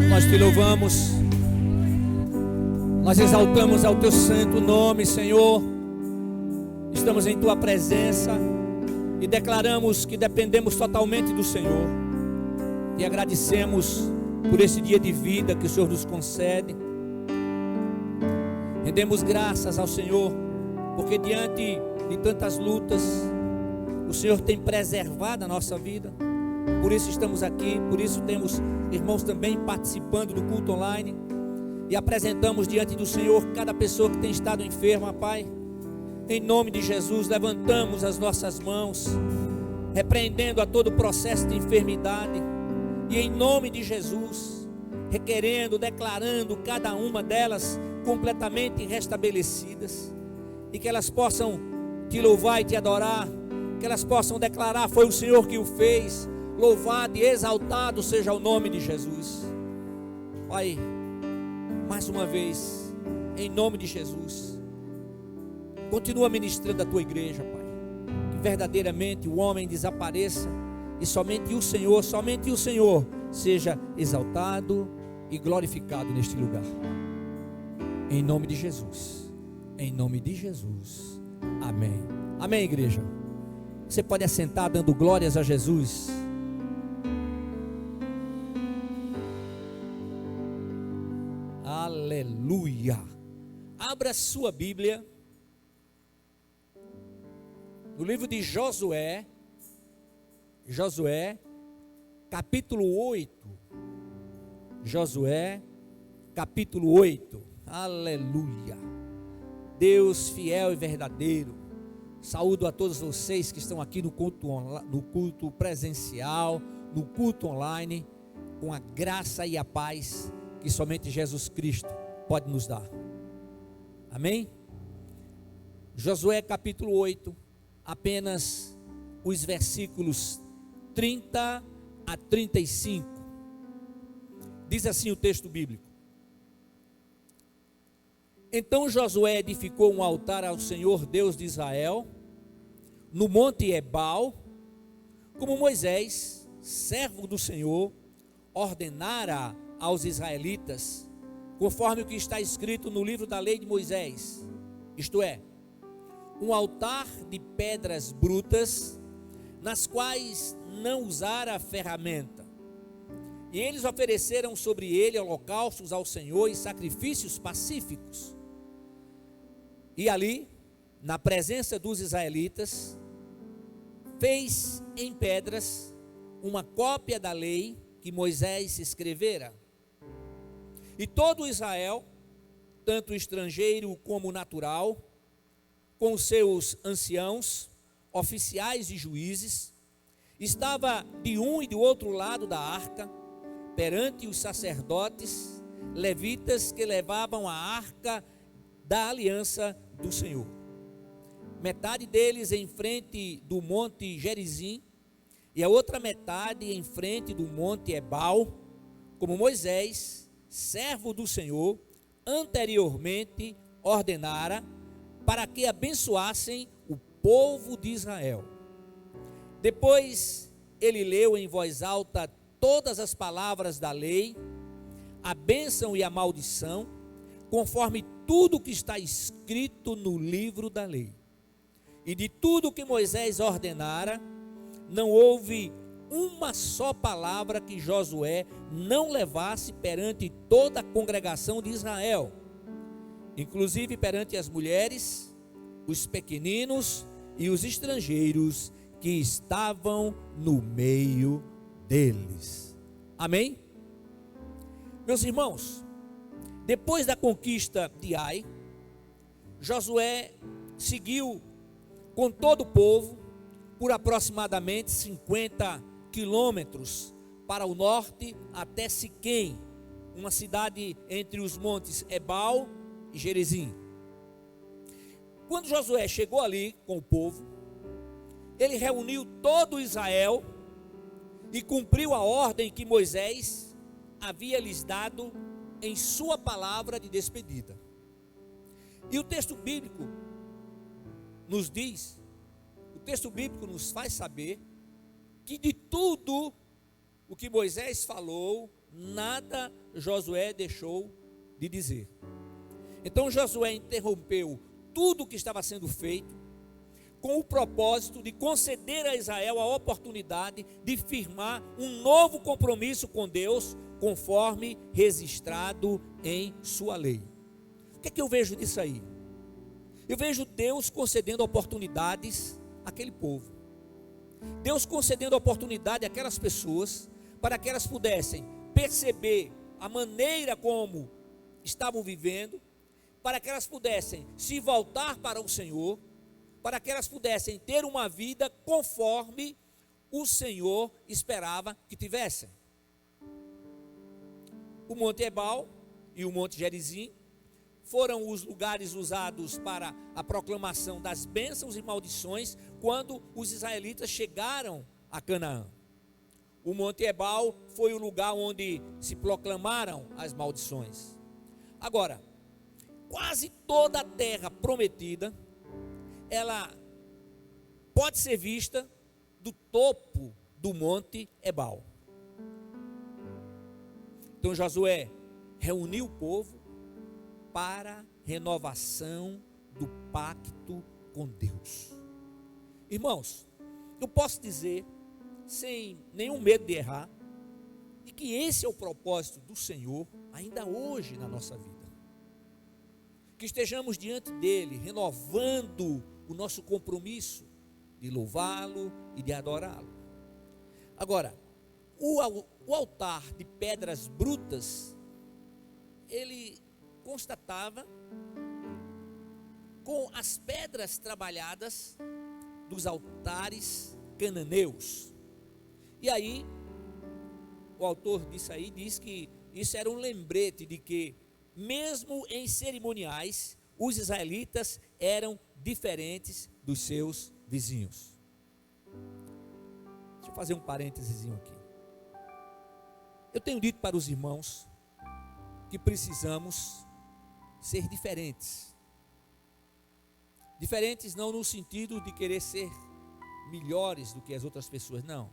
Nós te louvamos, nós exaltamos ao teu santo nome, Senhor. Estamos em tua presença e declaramos que dependemos totalmente do Senhor. E agradecemos por esse dia de vida que o Senhor nos concede. Rendemos graças ao Senhor, porque diante de tantas lutas, o Senhor tem preservado a nossa vida. Por isso estamos aqui, por isso temos irmãos também participando do culto online. E apresentamos diante do Senhor cada pessoa que tem estado enferma, Pai. Em nome de Jesus, levantamos as nossas mãos, repreendendo a todo processo de enfermidade. E em nome de Jesus, requerendo, declarando cada uma delas completamente restabelecidas. E que elas possam te louvar e te adorar. Que elas possam declarar: foi o Senhor que o fez. Louvado e exaltado seja o nome de Jesus. Pai, mais uma vez, em nome de Jesus, continua ministrando a tua igreja, Pai. Que verdadeiramente o homem desapareça e somente o Senhor seja exaltado e glorificado neste lugar. Em nome de Jesus. Em nome de Jesus. Amém. Amém, igreja. Você pode assentar dando glórias a Jesus. Aleluia. Abra sua Bíblia no livro de Josué, capítulo 8. Josué, capítulo 8. Aleluia. Deus fiel e verdadeiro, saúdo a todos vocês que estão aqui no culto presencial, no culto online, com a graça e a paz que somente Jesus Cristo pode nos dar. Amém? Josué capítulo 8, apenas os versículos 30 a 35. Diz assim o texto bíblico: Então Josué edificou um altar ao Senhor Deus de Israel, no monte Ebal, como Moisés, servo do Senhor, ordenara aos israelitas, conforme o que está escrito no livro da lei de Moisés, isto é, um altar de pedras brutas, nas quais não usara ferramenta. E eles ofereceram sobre ele holocaustos ao Senhor e sacrifícios pacíficos. E ali, na presença dos israelitas, fez em pedras uma cópia da lei que Moisés escrevera. E todo Israel, tanto estrangeiro como natural, com seus anciãos, oficiais e juízes, estava de um e do outro lado da arca, perante os sacerdotes, levitas que levavam a arca da aliança do Senhor. Metade deles em frente do monte Gerizim, e a outra metade em frente do monte Ebal, como Moisés, servo do Senhor, anteriormente ordenara, para que abençoassem o povo de Israel. Depois ele leu em voz alta todas as palavras da lei, a bênção e a maldição, conforme tudo que está escrito no livro da lei. E de tudo que Moisés ordenara, não houve uma só palavra que Josué não levasse perante toda a congregação de Israel, inclusive perante as mulheres, os pequeninos e os estrangeiros que estavam no meio deles. Amém? Meus irmãos, depois da conquista de Ai, Josué seguiu com todo o povo por aproximadamente 50 quilômetros para o norte até Siquém, uma cidade entre os montes Ebal e Gerizim. Quando Josué chegou ali com o povo, ele reuniu todo Israel e cumpriu a ordem que Moisés havia lhes dado em sua palavra de despedida. E o texto bíblico nos diz, o texto bíblico nos faz saber que de tudo o que Moisés falou nada Josué deixou de dizer. Então Josué interrompeu tudo o que estava sendo feito, com o propósito de conceder a Israel a oportunidade de firmar um novo compromisso com Deus, conforme registrado em sua lei. O que é que eu vejo disso aí? Eu vejo Deus concedendo oportunidades àquele povo. Deus concedendo oportunidade àquelas pessoas, para que elas pudessem perceber a maneira como estavam vivendo, para que elas pudessem se voltar para o Senhor, para que elas pudessem ter uma vida conforme o Senhor esperava que tivessem. O Monte Ebal e o Monte Gerizim foram os lugares usados para a proclamação das bênçãos e maldições quando os israelitas chegaram a Canaã. O Monte Ebal foi o lugar onde se proclamaram as maldições. Agora, quase toda a terra prometida, ela pode ser vista do topo do Monte Ebal. Então Josué reuniu o povo para renovação do pacto com Deus. Irmãos, eu posso dizer, sem nenhum medo de errar, de que esse é o propósito do Senhor ainda hoje na nossa vida. Que estejamos diante dele, renovando o nosso compromisso de louvá-lo e de adorá-lo. Agora, o altar de pedras brutas, ele constatava com as pedras trabalhadas dos altares cananeus. E aí, o autor disso aí diz que isso era um lembrete de que, mesmo em cerimoniais, os israelitas eram diferentes dos seus vizinhos. Deixa eu fazer um parênteses aqui. Eu tenho dito para os irmãos que precisamos ser diferentes. Diferentes não no sentido de querer ser melhores do que as outras pessoas, não.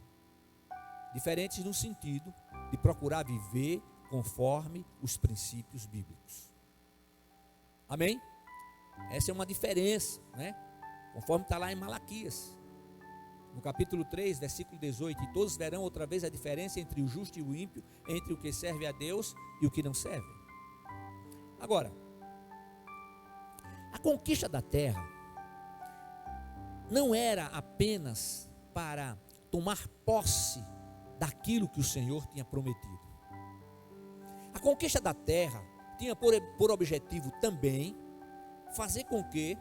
Diferentes no sentido de procurar viver conforme os princípios bíblicos. Amém? Essa é uma diferença, né? Conforme está lá em Malaquias, no capítulo 3, versículo 18: e todos verão outra vez a diferença entre o justo e o ímpio, entre o que serve a Deus e o que não serve. Agora, a conquista da terra não era apenas para tomar posse daquilo que o Senhor tinha prometido. A conquista da terra tinha por objetivo também fazer com que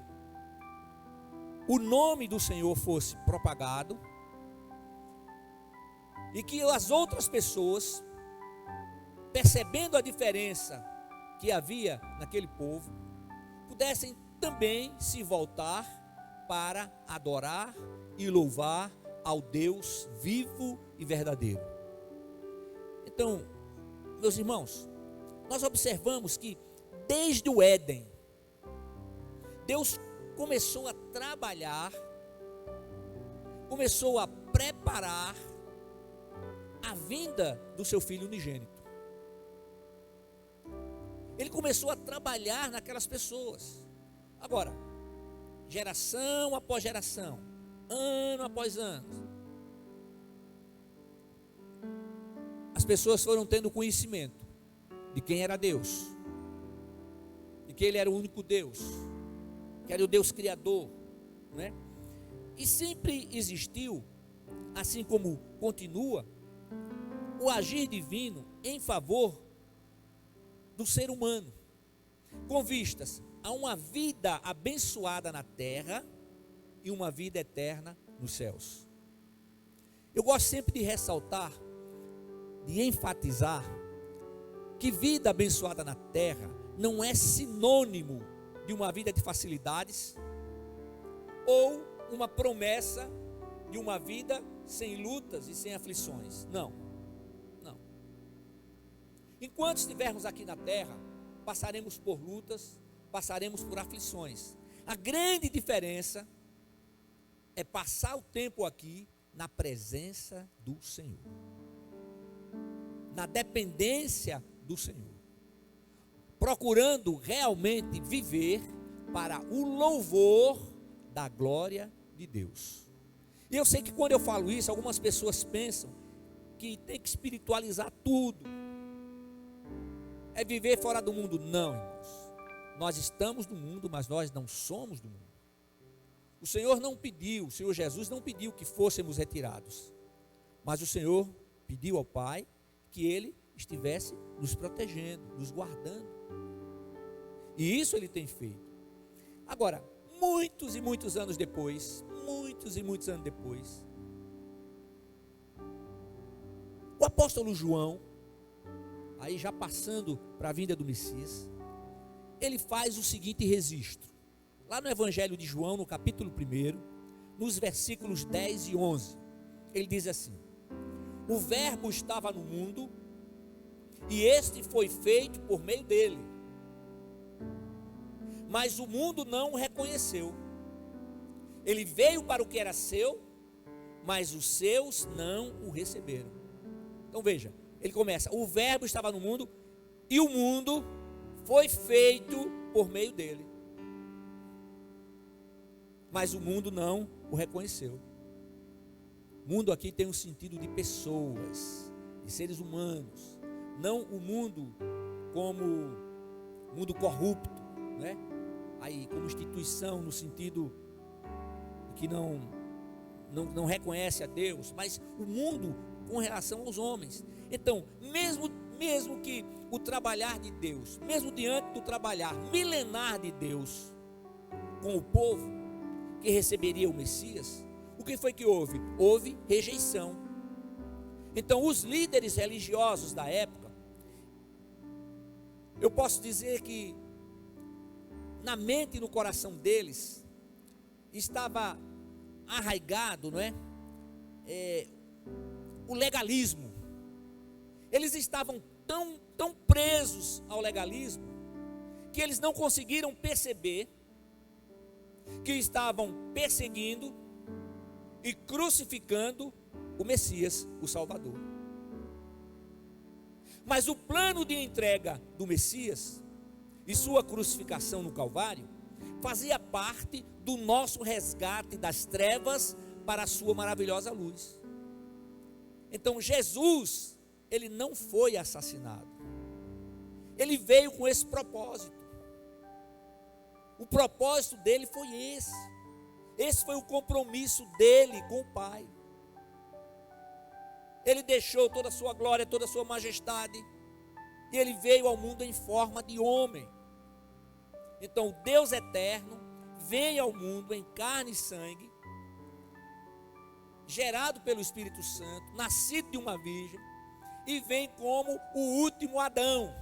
o nome do Senhor fosse propagado e que as outras pessoas, percebendo a diferença que havia naquele povo, pudessem também se voltar para adorar e louvar ao Deus vivo e verdadeiro. Então, meus irmãos, nós observamos que desde o Éden, Deus começou a trabalhar, começou a preparar a vinda do seu Filho unigênito. Ele começou a trabalhar naquelas pessoas. Agora, geração após geração, ano após ano, as pessoas foram tendo conhecimento de quem era Deus, de que Ele era o único Deus, que era o Deus Criador, né? E sempre existiu, assim como continua, o agir divino em favor do ser humano, com vistas a uma vida abençoada na terra e uma vida eterna nos céus. Eu gosto sempre de ressaltar, de enfatizar, que vida abençoada na terra não é sinônimo de uma vida de facilidades ou uma promessa de uma vida sem lutas e sem aflições. Não. Enquanto estivermos aqui na terra, passaremos por lutas, passaremos por aflições. A grande diferença é passar o tempo aqui na presença do Senhor. na dependência do Senhor, procurando realmente viver para o louvor da glória de Deus. E eu sei que quando eu falo isso, algumas pessoas pensam que tem que espiritualizar tudo, é viver fora do mundo. Não, irmãos, nós estamos no mundo, mas nós não somos do mundo. O Senhor não pediu, o Senhor Jesus não pediu que fôssemos retirados, mas o Senhor pediu ao Pai que Ele estivesse nos protegendo, nos guardando, e isso Ele tem feito. Agora, muitos e muitos anos depois, o apóstolo João, aí já passando para a vinda do Messias, ele faz o seguinte registro, lá no Evangelho de João, no capítulo 1, nos versículos 10 e 11, ele diz assim: o verbo estava no mundo, e este foi feito por meio dele, mas o mundo não o reconheceu. Ele veio para o que era seu, mas os seus não o receberam. Então veja, ele começa: o verbo estava no mundo, e o mundo foi feito por meio dele, mas o mundo não o reconheceu. Mundo aqui tem um sentido de pessoas, de seres humanos, não o mundo como mundo corrupto, né? Aí como instituição no sentido que não reconhece a Deus, mas o mundo com relação aos homens. Então, mesmo que o trabalhar de Deus, mesmo diante do trabalhar milenar de Deus com o povo que receberia o Messias, o que foi que houve? Houve rejeição. Então, os líderes religiosos da época, eu posso dizer que na mente e no coração deles estava arraigado, não é? O legalismo. Eles estavam tão presos ao legalismo que eles não conseguiram perceber que estavam perseguindo e crucificando o Messias, o Salvador. Mas o plano de entrega do Messias e sua crucificação no Calvário fazia parte do nosso resgate das trevas para a sua maravilhosa luz. Então Jesus, ele não foi assassinado, ele veio com esse propósito. O propósito dele foi esse foi o compromisso dele com o Pai. Ele deixou toda a sua glória, toda a sua majestade, e ele veio ao mundo em forma de homem. Então Deus eterno veio ao mundo em carne e sangue, gerado pelo Espírito Santo, nascido de uma virgem, e vem como o último Adão,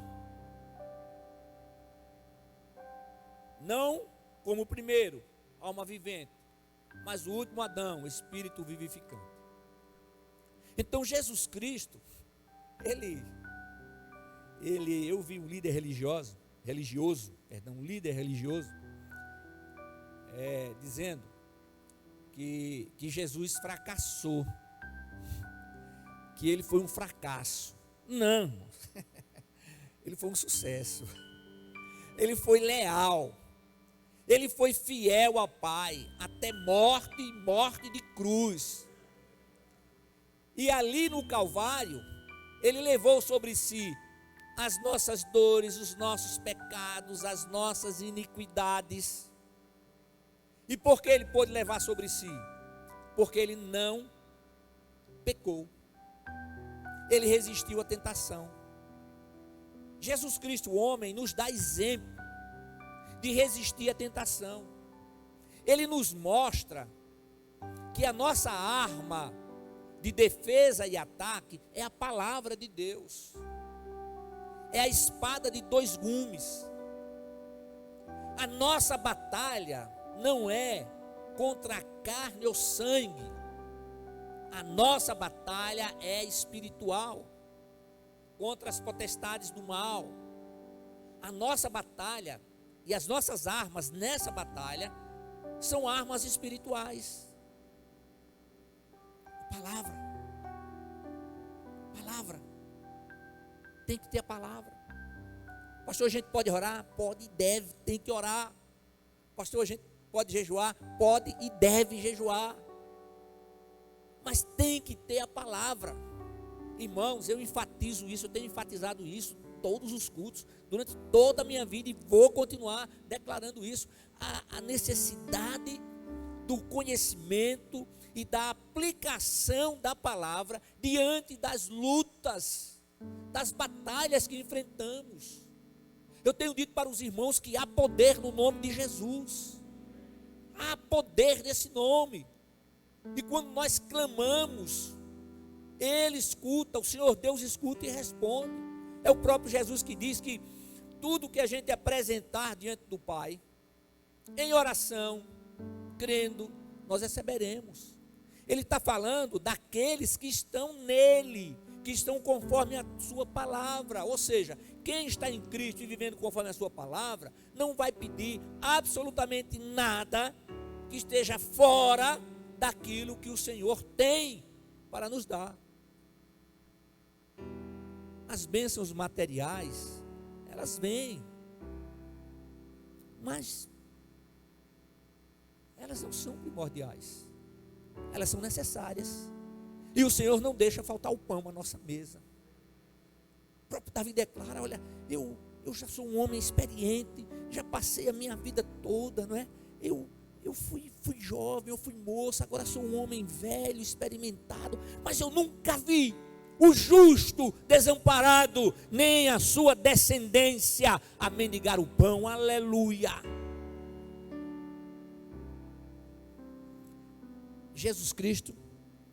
não como o primeiro, alma vivente, mas o último Adão, espírito vivificante. Então Jesus Cristo, eu vi um líder religioso, dizendo que Jesus fracassou, que ele foi um fracasso. Não, ele foi um sucesso. Ele foi leal, ele foi fiel ao Pai, até morte e morte de cruz. E ali no Calvário, ele levou sobre si as nossas dores, os nossos pecados, as nossas iniquidades. E por que ele pôde levar sobre si? Porque ele não pecou, ele resistiu à tentação. Jesus Cristo, o homem, nos dá exemplo de resistir à tentação. Ele nos mostra que a nossa arma de defesa e ataque é a palavra de Deus, é a espada de dois gumes. A nossa batalha não é contra a carne ou sangue, a nossa batalha é espiritual, contra as potestades do mal. A nossa batalha e as nossas armas nessa batalha são armas espirituais. Palavra. tem que ter a palavra. Pastor, a gente pode orar? Pode e deve, tem que orar. Pastor, a gente pode jejuar? Pode e deve jejuar. Mas tem que ter a palavra. Irmãos, eu enfatizo isso, eu tenho enfatizado isso todos os cultos, durante toda a minha vida, e vou continuar declarando isso, a necessidade do conhecimento e da aplicação da palavra diante das lutas, das batalhas que enfrentamos. Eu tenho dito para os irmãos que há poder no nome de Jesus, há poder nesse nome, e quando nós clamamos, Ele escuta, o Senhor Deus escuta e responde. É o próprio Jesus que diz que tudo que a gente apresentar diante do Pai, em oração, crendo, nós receberemos. Ele está falando daqueles que estão nele, que estão conforme a sua palavra. Ou seja, quem está em Cristo e vivendo conforme a sua palavra, não vai pedir absolutamente nada que esteja fora daquilo que o Senhor tem para nos dar. As bênçãos materiais, elas vêm, mas elas não são primordiais, elas são necessárias, e o Senhor não deixa faltar o pão à nossa mesa. O próprio Davi declara: olha, eu já sou um homem experiente, já passei a minha vida toda, não é? Eu fui jovem, eu fui moço, agora sou um homem velho, experimentado, mas eu nunca vi o justo desamparado, nem a sua descendência a mendigar o pão. Aleluia. Jesus Cristo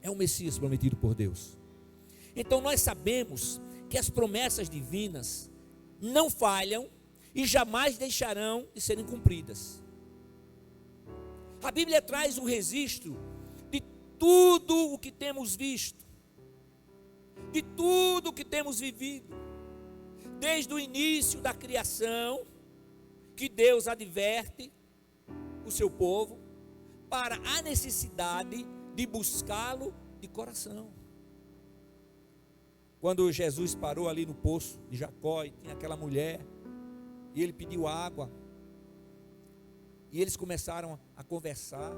é o Messias prometido por Deus. Então nós sabemos que as promessas divinas não falham e jamais deixarão de serem cumpridas. A Bíblia traz um registro de tudo o que temos visto, de tudo o que temos vivido, desde o início da criação, que Deus adverte o seu povo para a necessidade de buscá-lo de coração. Quando Jesus parou ali no poço de Jacó e tinha aquela mulher, e ele pediu água, e eles começaram a conversar.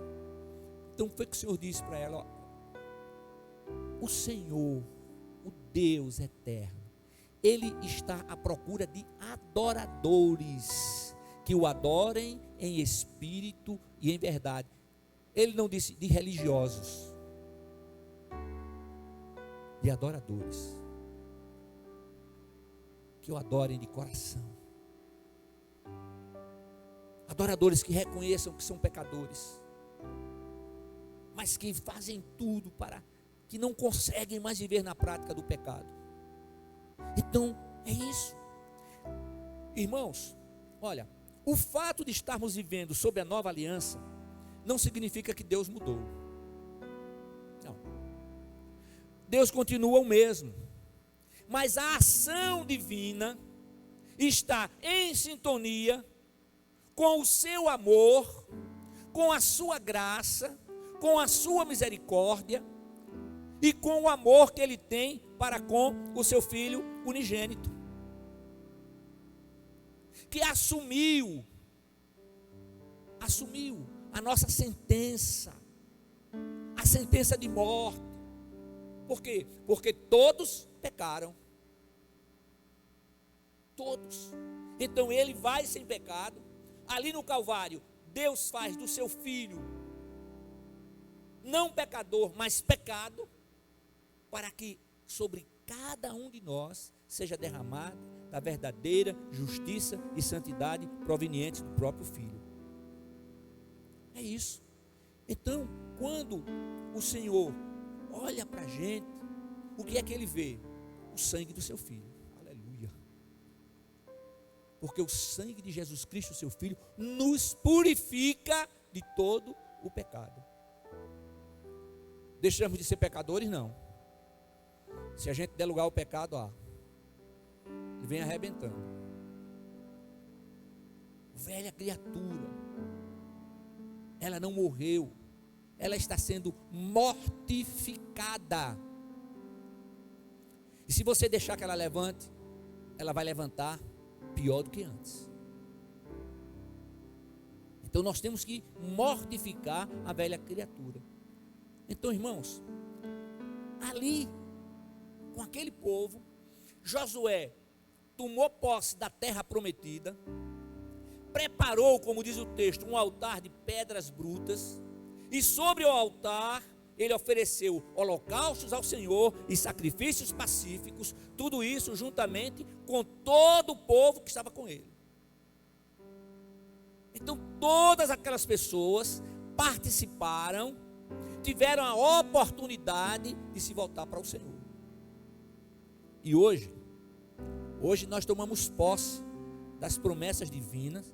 Então foi que o Senhor disse para ela: ó, o Senhor, o Deus eterno, Ele está à procura de adoradores que o adorem em espírito e em verdade. Ele não disse de religiosos, de adoradores que o adorem de coração, adoradores que reconheçam que são pecadores, mas que fazem tudo para que não conseguem mais viver na prática do pecado. Então é isso, irmãos. Olha, o fato de estarmos vivendo sob a nova aliança não significa que Deus mudou. Não, Deus continua o mesmo, mas a ação divina está em sintonia com o seu amor, com a sua graça, com a sua misericórdia e com o amor que Ele tem para com o seu Filho unigênito, que assumiu a nossa sentença, a sentença de morte. Por quê? Porque todos pecaram, todos. Então Ele vai sem pecado. Ali no Calvário, Deus faz do seu Filho não pecador, mas pecado, para que sobre cada um de nós seja derramada da verdadeira justiça e santidade provenientes do próprio Filho. É isso. Então, quando o Senhor olha para a gente, o que é que Ele vê? O sangue do seu Filho. Aleluia. Porque o sangue de Jesus Cristo, seu Filho, nos purifica de todo o pecado. Deixamos de ser pecadores? Não. Se a gente der lugar ao pecado, ele vem arrebentando. Velha criatura, ela não morreu, ela está sendo mortificada. E se você deixar que ela levante, ela vai levantar pior do que antes. Então nós temos que mortificar a velha criatura. Então, irmãos, ali, com aquele povo, Josué tomou posse da terra prometida, preparou, como diz o texto, um altar de pedras brutas, e sobre o altar ele ofereceu holocaustos ao Senhor e sacrifícios pacíficos, tudo isso juntamente com todo o povo que estava com ele. Então todas aquelas pessoas participaram, tiveram a oportunidade de se voltar para o Senhor. E hoje nós tomamos posse das promessas divinas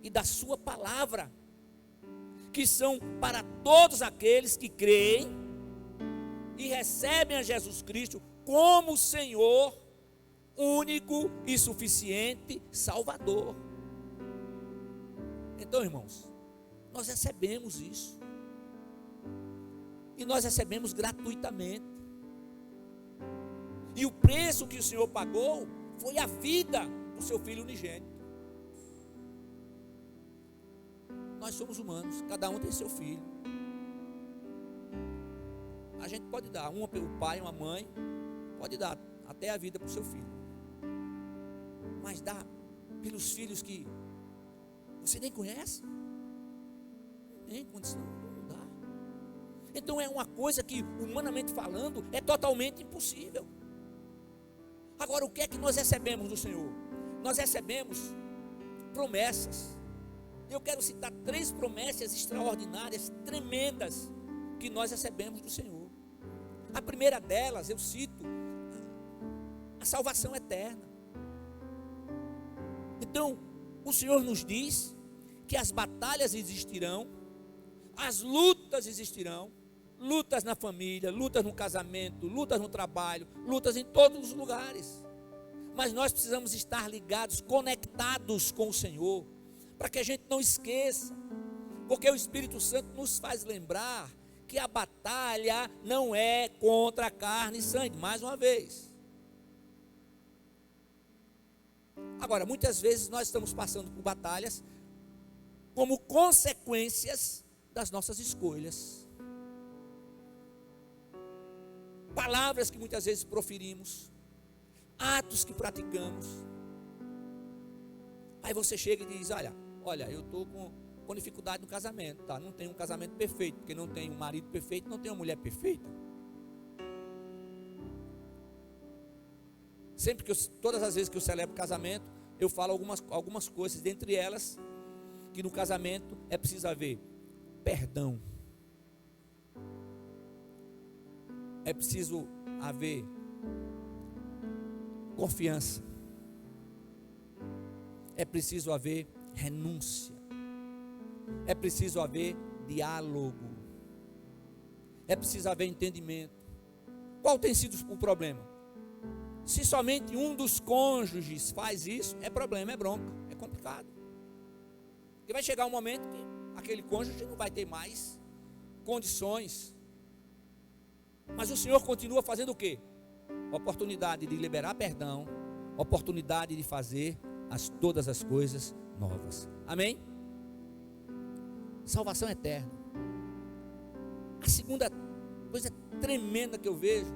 e da sua palavra, que são para todos aqueles que creem e recebem a Jesus Cristo como Senhor, único e suficiente Salvador. Então, irmãos, nós recebemos isso, e nós recebemos gratuitamente, e o preço que o Senhor pagou foi a vida do seu Filho unigênito. Nós somos humanos, cada um tem seu filho. A gente pode dar, o pai, uma mãe, pode dar até a vida para o seu filho, mas dá pelos filhos que você nem conhece, nem condição, não dá. Então é uma coisa que, humanamente falando, é totalmente impossível. Agora, o que é que nós recebemos do Senhor? Nós recebemos promessas. Eu quero citar 3 promessas extraordinárias, tremendas, que nós recebemos do Senhor. A primeira delas, eu cito, a salvação eterna. Então, o Senhor nos diz que as batalhas existirão, as lutas existirão, lutas na família, lutas no casamento, lutas no trabalho, lutas em todos os lugares. Mas nós precisamos estar ligados, conectados com o Senhor, para que a gente não esqueça, porque o Espírito Santo nos faz lembrar que a batalha não é contra a carne e sangue, mais uma vez. Agora, muitas vezes nós estamos passando por batalhas como consequências das nossas escolhas. Palavras que muitas vezes proferimos, atos que praticamos. Aí você chega e diz, olha, eu estou com dificuldade no casamento, tá? Não tenho um casamento perfeito, porque não tenho um marido perfeito, não tenho uma mulher perfeita. Todas as vezes que eu celebro casamento, eu falo algumas coisas, dentre elas, que no casamento é preciso haver perdão, é preciso haver confiança, é preciso haver renúncia, é preciso haver diálogo, é preciso haver entendimento. Qual tem sido o problema? Se somente um dos cônjuges faz isso, é problema, é bronca, é complicado. Porque vai chegar um momento que aquele cônjuge não vai ter mais condições. Mas o Senhor continua fazendo o quê? Oportunidade de liberar perdão, oportunidade de fazer todas as coisas novas. Amém? Salvação eterna. A segunda coisa tremenda que eu vejo,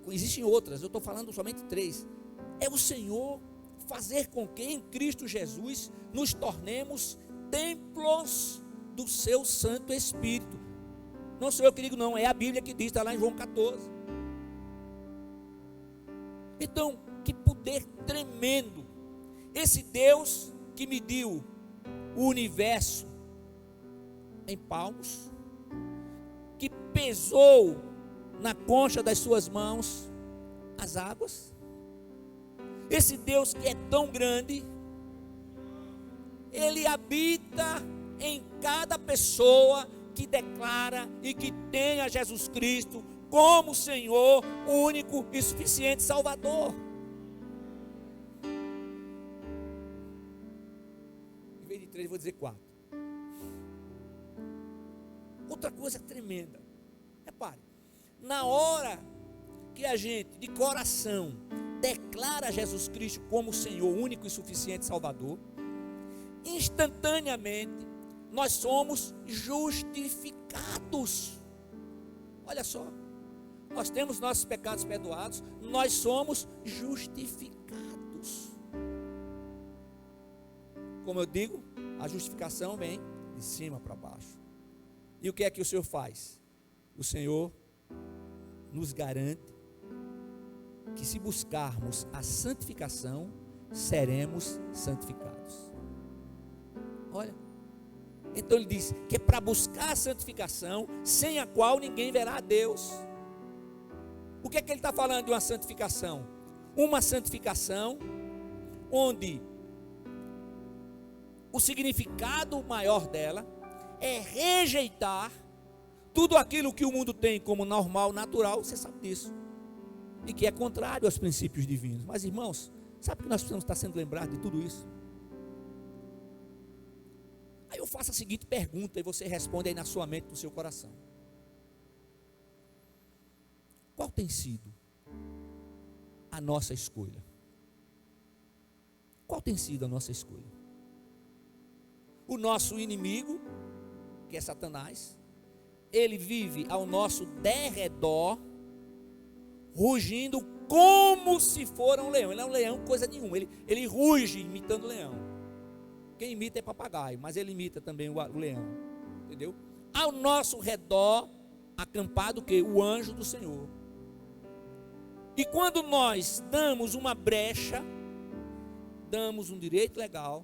existem outras, eu estou falando somente 3, é o Senhor fazer com que em Cristo Jesus nos tornemos templos do seu Santo Espírito. Não sou eu que digo, não, é a Bíblia que diz, está lá em João 14. Então, que poder tremendo, esse Deus que mediu o universo em palmos, que pesou na concha das suas mãos as águas, esse Deus que é tão grande, Ele habita em cada pessoa que declara e que tem a Jesus Cristo como Senhor, único e suficiente Salvador. Em vez de 3, vou dizer 4. Outra coisa tremenda, repare, na hora que a gente, de coração, declara Jesus Cristo como Senhor, único e suficiente Salvador, instantaneamente nós somos justificados. Olha só, nós temos nossos pecados perdoados, nós somos justificados. Como eu digo, a justificação vem de cima para baixo. E o que é que o Senhor faz? O Senhor nos garante que, se buscarmos a santificação, seremos santificados. Olha, então ele diz que é para buscar a santificação, sem a qual ninguém verá a Deus. O que é que ele está falando de uma santificação? Uma santificação onde o significado maior dela é rejeitar tudo aquilo que o mundo tem como normal, natural, você sabe disso, e que é contrário aos princípios divinos. Mas, irmãos, sabe que nós precisamos estar sendo lembrados de tudo isso? Aí eu faço a seguinte pergunta e você responde aí na sua mente, no seu coração: qual tem sido a nossa escolha? Qual tem sido a nossa escolha? O nosso inimigo, que é Satanás, ele vive ao nosso derredor, rugindo como se for um leão. Ele não é um leão coisa nenhuma, ele ruge imitando o leão. Quem imita é papagaio, mas ele imita também o leão, entendeu? Ao nosso redor, acampado o quê? O anjo do Senhor. E quando nós damos uma brecha, damos um direito legal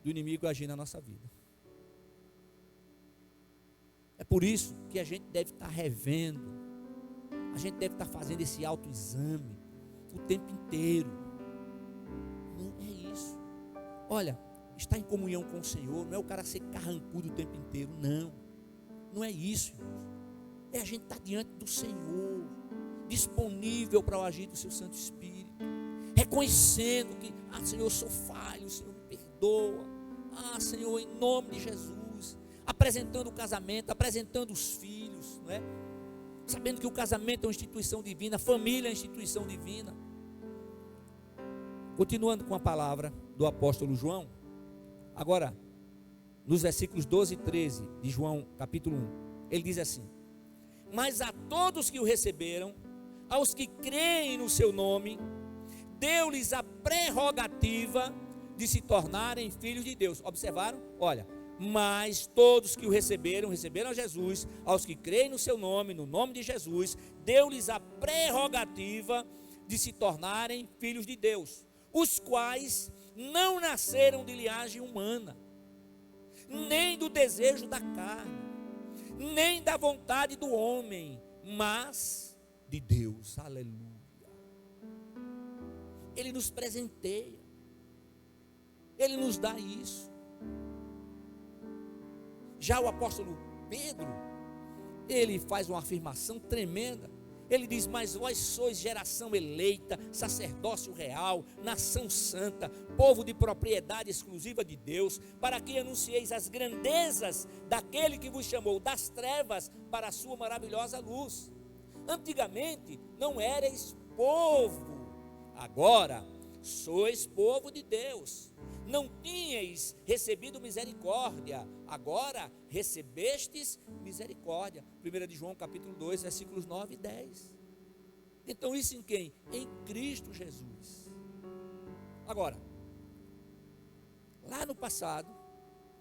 do inimigo agir na nossa vida. É por isso que a gente deve estar revendo, a gente deve estar fazendo esse autoexame o tempo inteiro. Não é isso. Olha, estar em comunhão com o Senhor não é o cara ser carrancudo o tempo inteiro, não. Não é isso, irmãos. É a gente estar diante do Senhor, disponível para o agir do seu Santo Espírito, reconhecendo que, Senhor, eu sou falho, o Senhor me perdoa, Senhor, em nome de Jesus, apresentando o casamento, apresentando os filhos, não é? Sabendo que o casamento é uma instituição divina, a família é uma instituição divina. Continuando com a palavra do apóstolo João, agora, nos versículos 12 e 13 de João, capítulo 1, ele diz assim: mas a todos que o receberam, aos que creem no seu nome, deu-lhes a prerrogativa de se tornarem filhos de Deus. Observaram? Olha, mas todos que o receberam a Jesus, aos que creem no seu nome, no nome de Jesus, deu-lhes a prerrogativa de se tornarem filhos de Deus, os quais não nasceram de linhagem humana, nem do desejo da carne, nem da vontade do homem, mas de Deus. Aleluia. Ele nos presenteia, Ele nos dá isso. Já o apóstolo Pedro, ele faz uma afirmação tremenda. Ele diz: mas vós sois geração eleita, sacerdócio real, nação santa, povo de propriedade exclusiva de Deus, para que anuncieis as grandezas daquele que vos chamou das trevas para a sua maravilhosa luz. Antigamente não erais povo, agora sois povo de Deus. Não tinhais recebido misericórdia, agora recebestes misericórdia. 1 de João capítulo 2, versículos 9 e 10. Então isso em quem? Em Cristo Jesus. Agora, lá no passado,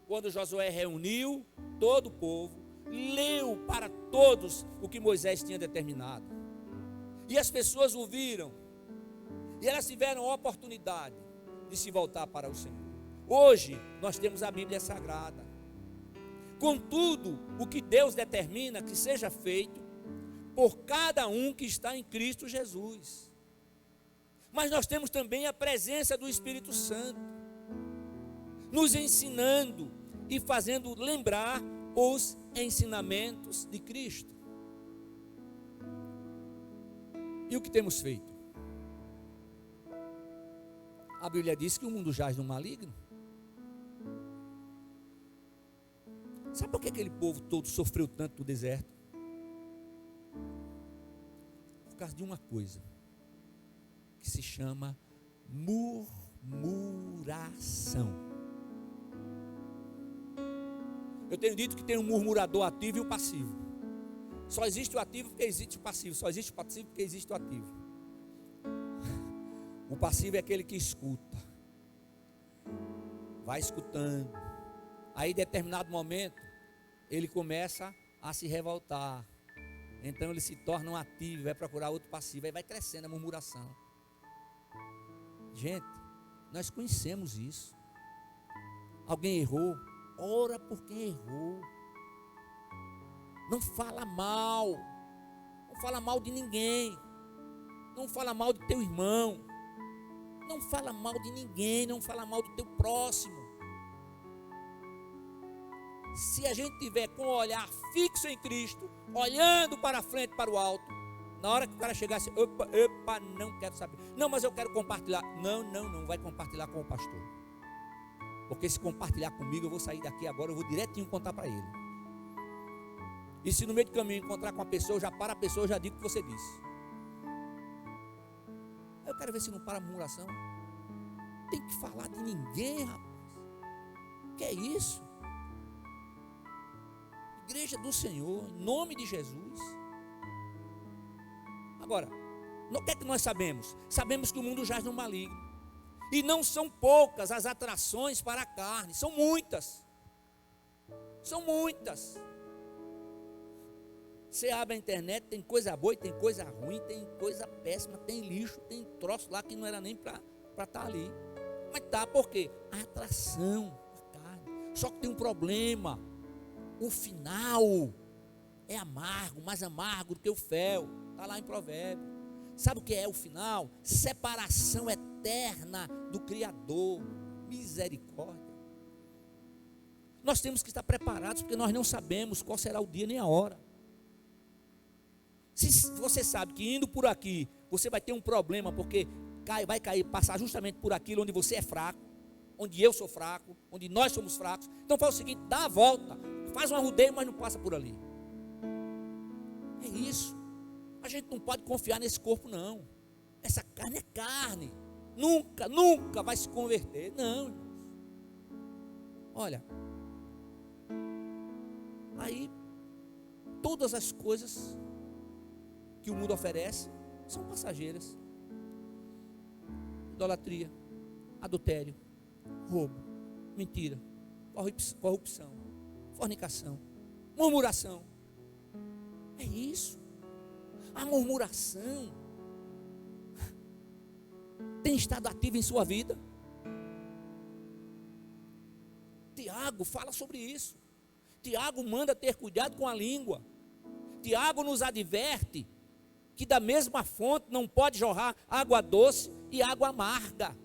quando Josué reuniu todo o povo, leu para todos o que Moisés tinha determinado, e as pessoas ouviram, e elas tiveram a oportunidade de se voltar para o Senhor. Hoje nós temos a Bíblia Sagrada, com tudo o que Deus determina que seja feito por cada um que está em Cristo Jesus. Mas nós temos também a presença do Espírito Santo, nos ensinando e fazendo lembrar os ensinamentos de Cristo. E o que temos feito? A Bíblia diz que o mundo jaz no maligno. Sabe por que aquele povo todo sofreu tanto no deserto? causa de uma coisa que se chama murmuração. Eu tenho dito que tem um murmurador ativo e o passivo. Só existe o ativo porque existe o passivo. Só existe o passivo porque existe o ativo. O passivo é aquele que escuta. Vai escutando. Aí, em determinado momento, ele começa a se revoltar. Então, ele se torna um ativo, vai procurar outro passivo. Aí vai crescendo a murmuração. Gente, nós conhecemos isso. Alguém errou, ora por quem errou. Não fala mal. Não fala mal de ninguém. Não fala mal do teu irmão. Não fala mal de ninguém. Não fala mal do teu próximo. Se a gente tiver com o olhar fixo em Cristo, olhando para frente, para o alto, na hora que o cara chegar assim, opa, não quero saber. Não, mas eu quero compartilhar. Não vai compartilhar com o pastor. Porque se compartilhar comigo, eu vou sair daqui agora, eu vou direitinho contar para ele. E se no meio do caminho encontrar com a pessoa, eu já paro a pessoa, eu já digo o que você disse. Eu quero ver se não para a murmuração. Tem que falar de ninguém, rapaz. Que é isso? Igreja do Senhor, em nome de Jesus. Agora, o que é que nós sabemos? Sabemos que o mundo jaz no maligno. E não são poucas as atrações para a carne, são muitas. São muitas. Você abre a internet, tem coisa boa e tem coisa ruim, tem coisa péssima, tem lixo, tem troço lá que não era nem para estar ali. Mas tá, por quê? A atração da carne. Só que tem um problema. O final é amargo, mais amargo do que o fel. Está lá em Provérbios. Sabe o que é o final? Separação eterna do Criador. Misericórdia. Nós temos que estar preparados, porque nós não sabemos qual será o dia nem a hora. Se você sabe que indo por aqui, você vai ter um problema, porque vai cair, passar justamente por aquilo onde você é fraco, onde eu sou fraco, onde nós somos fracos. Então faz o seguinte, dá a volta, faz um arrudeio, mas não passa por ali. É isso. A gente não pode confiar nesse corpo, não. Essa carne é carne. Nunca vai se converter. Não, irmãos. Olha, aí todas as coisas que o mundo oferece são passageiras. Idolatria, adultério, roubo, mentira, corrupção, fornicação, murmuração. É isso. A murmuração tem estado ativa em sua vida? Tiago fala sobre isso. Tiago manda ter cuidado com a língua. Tiago nos adverte que da mesma fonte não pode jorrar água doce e água amarga.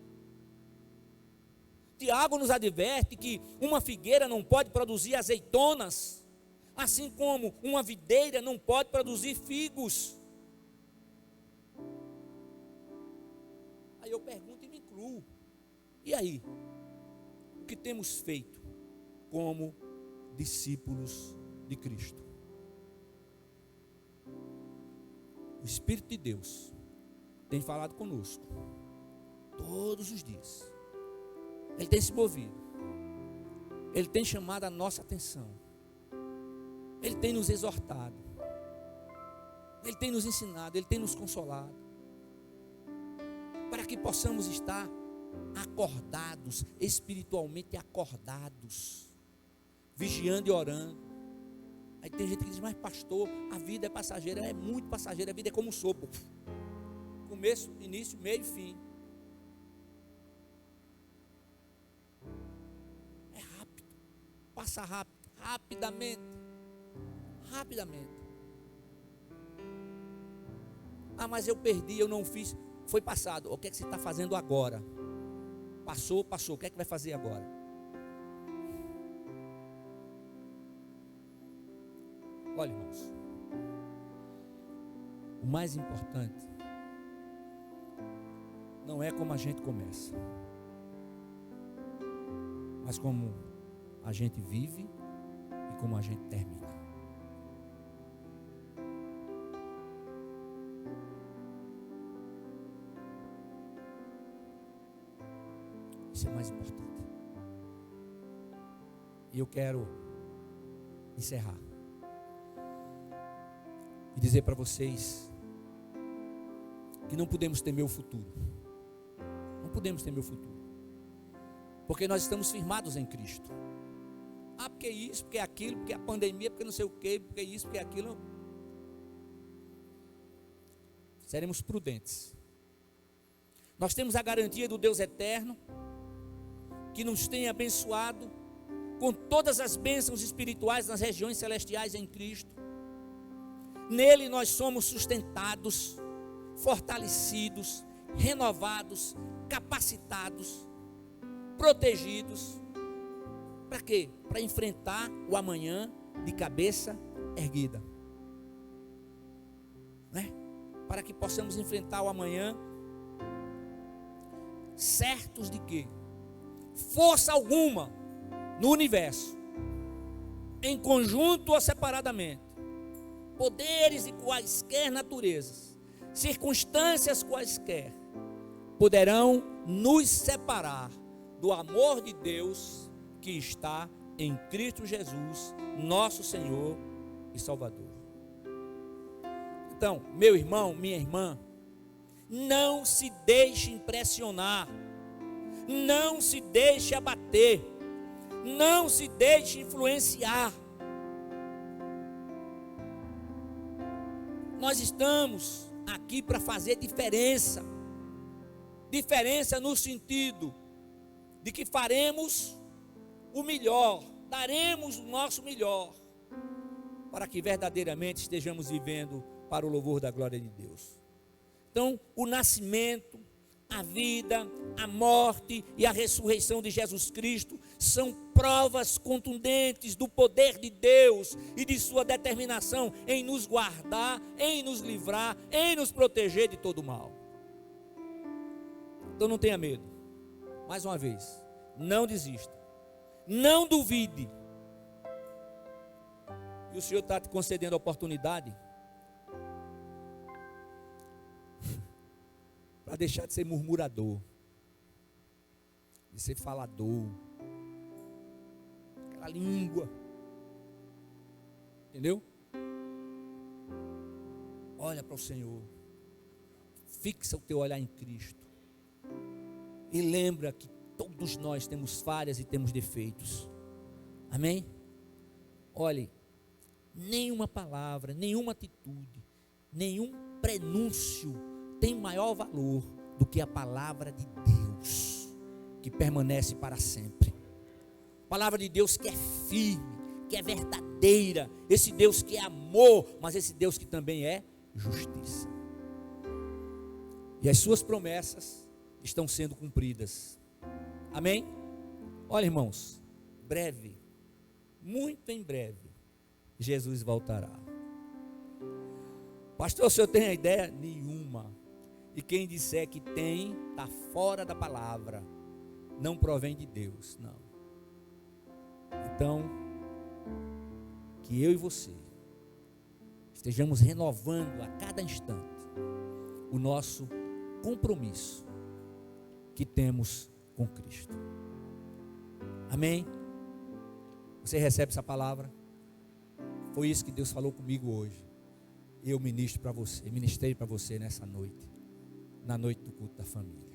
Tiago nos adverte que uma figueira não pode produzir azeitonas, assim como uma videira não pode produzir figos. Aí eu pergunto e me incluo. E aí? O que temos feito como discípulos de Cristo? O Espírito de Deus tem falado conosco todos os dias. Ele tem se movido. Ele tem chamado a nossa atenção. Ele tem nos exortado. Ele tem nos ensinado. Ele tem nos consolado. Para que possamos estar acordados, espiritualmente acordados, vigiando e orando. Aí tem gente que diz, mas pastor, a vida é passageira. É muito passageira, a vida é como um sopro. Começo, início, meio e fim. É rápido. Passa rápido, rapidamente. Ah, mas eu perdi, eu não fiz. Foi passado. O que é que você está fazendo agora? Passou. O que é que vai fazer agora? Olha, irmãos, o mais importante não é como a gente começa, mas como a gente vive e como a gente termina. Isso é mais importante. E eu quero encerrar e dizer para vocês que não podemos temer o futuro. Não podemos temer o futuro. Porque nós estamos firmados em Cristo. Ah, porque isso, porque aquilo, porque a pandemia, porque não sei o quê, porque isso, porque aquilo. Seremos prudentes. Nós temos a garantia do Deus eterno, que nos tem abençoado com todas as bênçãos espirituais nas regiões celestiais em Cristo. Nele nós somos sustentados, fortalecidos, renovados, capacitados, protegidos. Para quê? Para enfrentar o amanhã de cabeça erguida. Né? Para que possamos enfrentar o amanhã certos de que força alguma no universo, em conjunto ou separadamente, poderes de quaisquer naturezas, circunstâncias quaisquer, poderão nos separar do amor de Deus que está em Cristo Jesus, nosso Senhor e Salvador. Então, meu irmão, minha irmã, não se deixe impressionar, não se deixe abater, não se deixe influenciar. Nós estamos aqui para fazer diferença. Diferença no sentido de que faremos o melhor, daremos o nosso melhor, para que verdadeiramente estejamos vivendo para o louvor da glória de Deus. Então, o nascimento, a vida, a morte e a ressurreição de Jesus Cristo são provas contundentes do poder de Deus e de sua determinação em nos guardar, em nos livrar, em nos proteger de todo mal. Então não tenha medo. Mais uma vez, não desista. Não duvide. E o Senhor está te concedendo a oportunidade para deixar de ser murmurador, de ser falador, aquela língua, entendeu? Olha para o Senhor, fixa o teu olhar em Cristo, e lembra que todos nós temos falhas e temos defeitos, amém? Olhe, nenhuma palavra, nenhuma atitude, nenhum prenúncio tem maior valor do que a palavra de Deus, que permanece para sempre. A palavra de Deus que é firme, que é verdadeira, esse Deus que é amor, mas esse Deus que também é justiça. E as suas promessas estão sendo cumpridas. Amém? Olha, irmãos, breve, muito em breve, Jesus voltará. Pastor, o senhor tem a ideia? Nenhuma. E quem disser que tem, está fora da palavra, não provém de Deus, não. Então, que eu e você estejamos renovando a cada instante o nosso compromisso que temos com Cristo. Amém? Você recebe essa palavra? Foi isso que Deus falou comigo hoje. Eu ministrei para você nessa noite, na noite do culto da família.